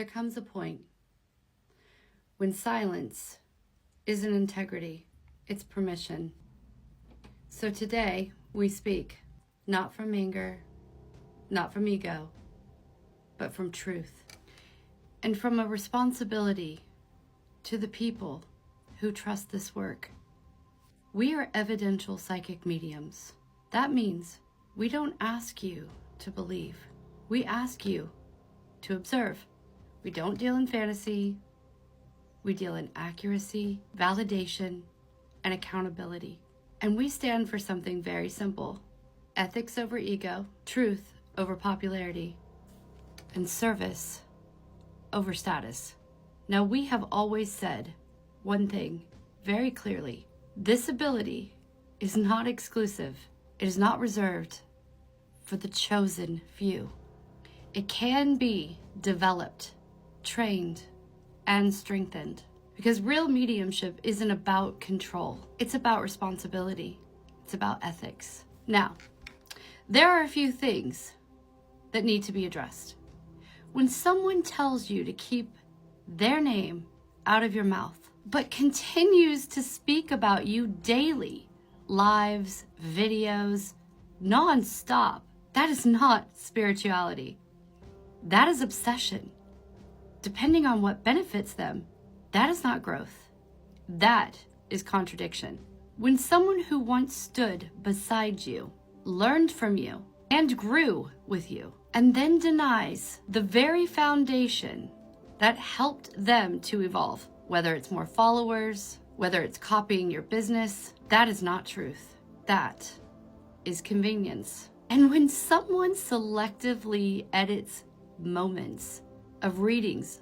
There comes a point when silence isn't integrity, it's permission. So today we speak, not from anger, not from ego, but from truth, and from a responsibility to the people who trust this work. We are evidential psychic mediums. That means we don't ask you to believe. We ask you to observe. We don't deal in fantasy. We deal in accuracy, validation, and accountability. And we stand for something very simple: ethics over ego, truth over popularity, and service over status. Now, we have always said one thing very clearly: this ability is not exclusive. It is not reserved for the chosen few. It can be developed, trained, and strengthened, because real mediumship isn't about control. It's about responsibility. It's about ethics. Now, there are a few things that need to be addressed. When someone tells you to keep their name out of your mouth, but continues to speak about you daily, lives, videos, non-stop, that is not spirituality. That is obsession. Depending on what benefits them, that is not growth. That is contradiction. When someone who once stood beside you, learned from you, and grew with you, and then denies the very foundation that helped them to evolve, whether it's more followers, whether it's copying your business, that is not truth. That is convenience. And when someone selectively edits moments of readings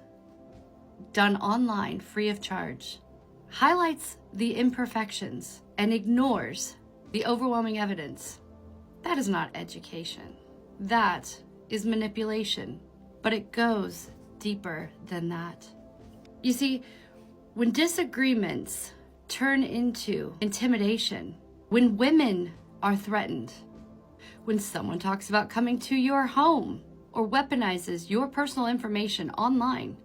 done online free of charge, highlights the imperfections, and ignores the overwhelming evidence, that is not education. That is manipulation, but it goes deeper than that. You see, when disagreements turn into intimidation, when women are threatened, when someone talks about coming to your home or weaponizes your personal information online,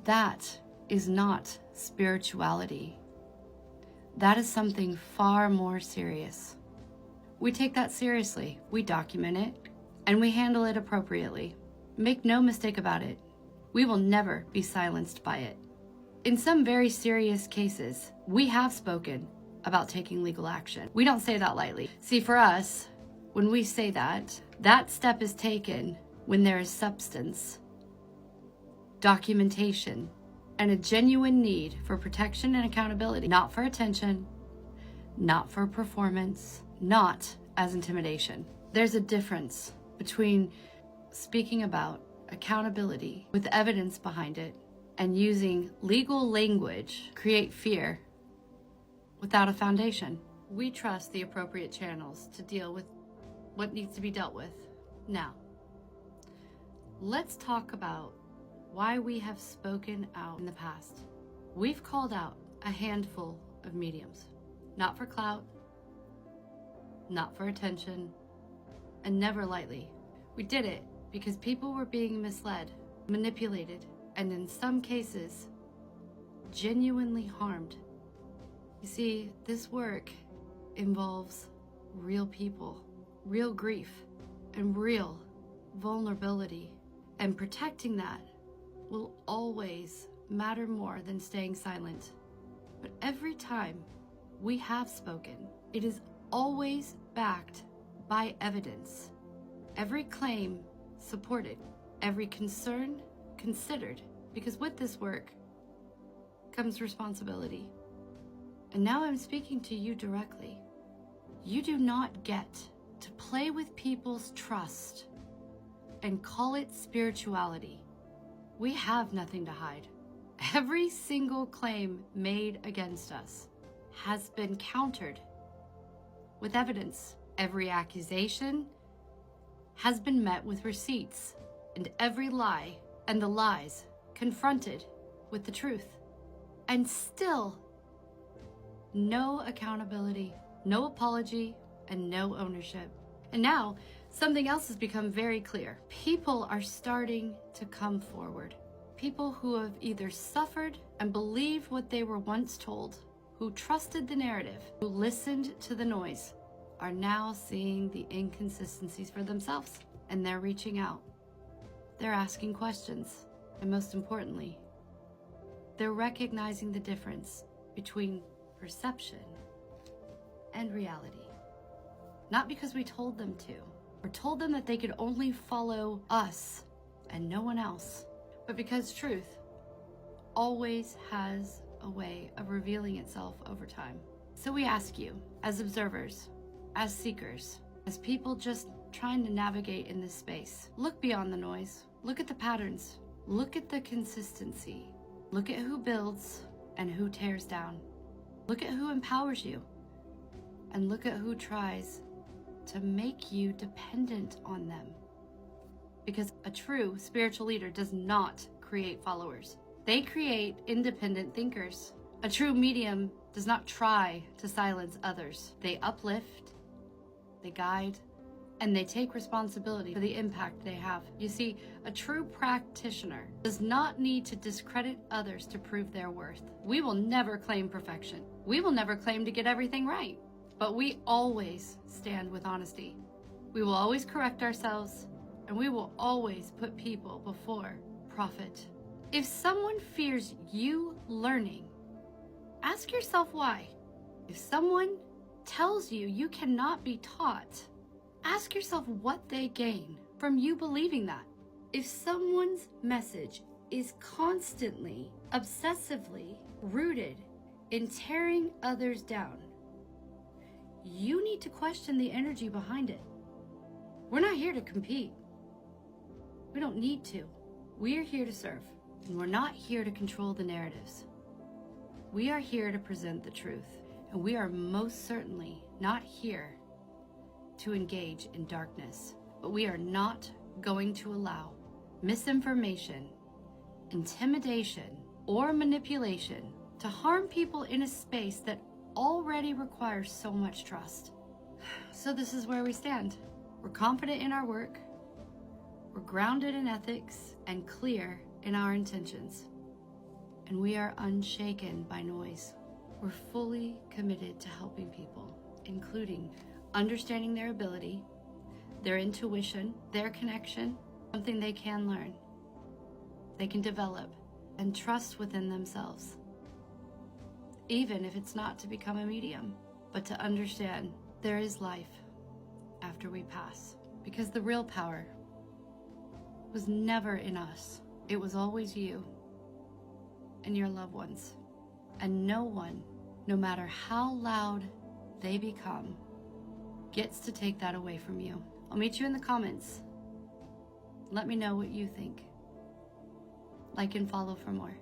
that is not spirituality. That is something far more serious. We take that seriously. We document it, and we handle it appropriately. Make no mistake about it. We will never be silenced by it. In some very serious cases, we have spoken about taking legal action. We don't say that lightly. See, for us, when we say that, that step is taken when there is substance, documentation, and a genuine need for protection and accountability, not for attention, not for performance, not as intimidation. There's a difference between speaking about accountability with evidence behind it and using legal language to create fear without a foundation. We trust the appropriate channels to deal with what needs to be dealt with. Now, let's talk about why we have spoken out in the past. We've called out a handful of mediums, not for clout, not for attention, and never lightly. We did it because people were being misled, manipulated, and in some cases, genuinely harmed. You see, this work involves real people, real grief, and real vulnerability. And protecting that will always matter more than staying silent. But every time we have spoken, it is always backed by evidence. Every claim supported, every concern considered, because with this work comes responsibility. And now I'm speaking to you directly. You do not get to play with people's trust and call it spirituality. We have nothing to hide. Every single claim made against us has been countered with evidence. Every accusation has been met with receipts, and every lie and the lies confronted with the truth. And still, no accountability, no apology, and no ownership. And now, something else has become very clear. People are starting to come forward. People who have either suffered and believed what they were once told, who trusted the narrative, who listened to the noise, are now seeing the inconsistencies for themselves, and they're reaching out. They're asking questions, and most importantly, they're recognizing the difference between perception and reality. Not because we told them to, or told them that they could only follow us and no one else, but because truth always has a way of revealing itself over time. So we ask you, as observers, as seekers, as people just trying to navigate in this space, look beyond the noise, look at the patterns, look at the consistency, look at who builds and who tears down, look at who empowers you, and look at who tries to make you dependent on them. Because a true spiritual leader does not create followers. They create independent thinkers. A true medium does not try to silence others. They uplift, they guide, and they take responsibility for the impact they have. You see, a true practitioner does not need to discredit others to prove their worth. We will never claim perfection. We will never claim to get everything right. But we always stand with honesty. We will always correct ourselves, and we will always put people before profit. If someone fears you learning, ask yourself why. If someone tells you you cannot be taught, ask yourself what they gain from you believing that. If someone's message is constantly, obsessively rooted in tearing others down, you need to question the energy behind it. We're not here to compete. We don't need to. We are here to serve, and we're not here to control the narratives. We are here to present the truth, and we are most certainly not here to engage in darkness. But we are not going to allow misinformation, intimidation, or manipulation to harm people in a space that already requires so much trust. So this is where we stand. We're confident in our work. We're grounded in ethics and clear in our intentions. And we are unshaken by noise. We're fully committed to helping people, including understanding their ability, their intuition, their connection, something they can learn, they can develop, and trust within themselves. Even if it's not to become a medium, but to understand there is life after we pass. Because the real power was never in us. It was always you and your loved ones. And no one, no matter how loud they become, gets to take that away from you. I'll meet you in the comments. Let me know what you think. Like and follow for more.